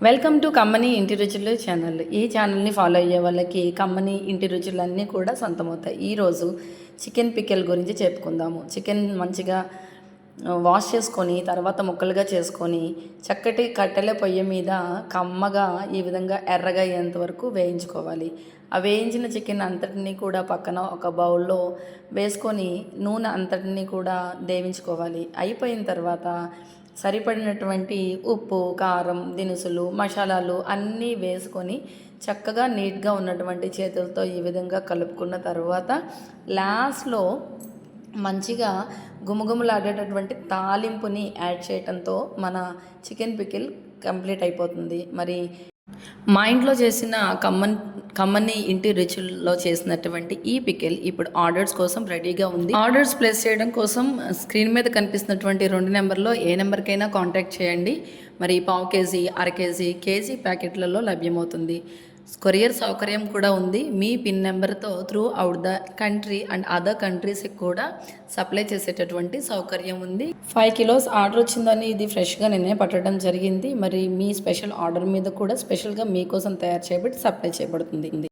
Welcome to కమ్మని ఇంటి రుచులు ఛానల్. ఈ ఛానల్ని ఫాలో అయ్యే వాళ్ళకి కమ్మని ఇంటి రుచులన్నీ కూడా సొంతమవుతాయి. ఈరోజు చికెన్ పికెల్ గురించి చెప్పుకుందాము. చికెన్ మంచిగా వాష్ చేసుకొని తర్వాత ముక్కలుగా చేసుకొని చక్కటి కట్టెల పొయ్యి మీద కమ్మగా ఈ విధంగా ఎర్రగా అయ్యేంత వరకు వేయించుకోవాలి. ఆ వేయించిన చికెన్ అంతటినీ కూడా పక్కన ఒక బౌల్లో వేసుకొని నూనె అంతటినీ కూడా దేవించుకోవాలి. అయిపోయిన తర్వాత సరిపడినటువంటి ఉప్పు, కారం, దినుసులు, మసాలాలు అన్నీ వేసుకొని చక్కగా నీట్గా ఉన్నటువంటి చేతులతో ఈ విధంగా కలుపుకున్న తర్వాత లాస్ట్లో మంచిగా గుమగుమలాడేటటువంటి తాలింపుని యాడ్ చేయడంతో మన చికెన్ పికిల్ కంప్లీట్ అయిపోతుంది. మరి మా ఇంట్లో చేసిన కమ్మని ఇంటి రుచుల్లో చేసినటువంటి ఈ పికిల్ ఇప్పుడు ఆర్డర్స్ కోసం రెడీగా ఉంది. ఆర్డర్స్ ప్లేస్ చేయడం కోసం స్క్రీన్ మీద కనిపిస్తున్నటువంటి 2 నెంబర్లో ఏ నెంబర్కైనా కాంటాక్ట్ చేయండి. మరి పావు కేజీ, అర కేజీ, కేజీ ప్యాకెట్లలో లభ్యమవుతుంది. కొరియర్ సౌకర్యం కూడా ఉంది. మీ పిన్ నెంబర్తో through out the country and other కంట్రీస్కి కూడా సప్లై చేసేటటువంటి సౌకర్యం ఉంది. 5 కిలోస్ ఆర్డర్ వచ్చిందని ఇది ఫ్రెష్గా నిన్నే పట్టడం జరిగింది. మరి మీ స్పెషల్ ఆర్డర్ మీద కూడా స్పెషల్గా మీకోసం తయారు చేయబడి సప్లై చేయబడుతుంది.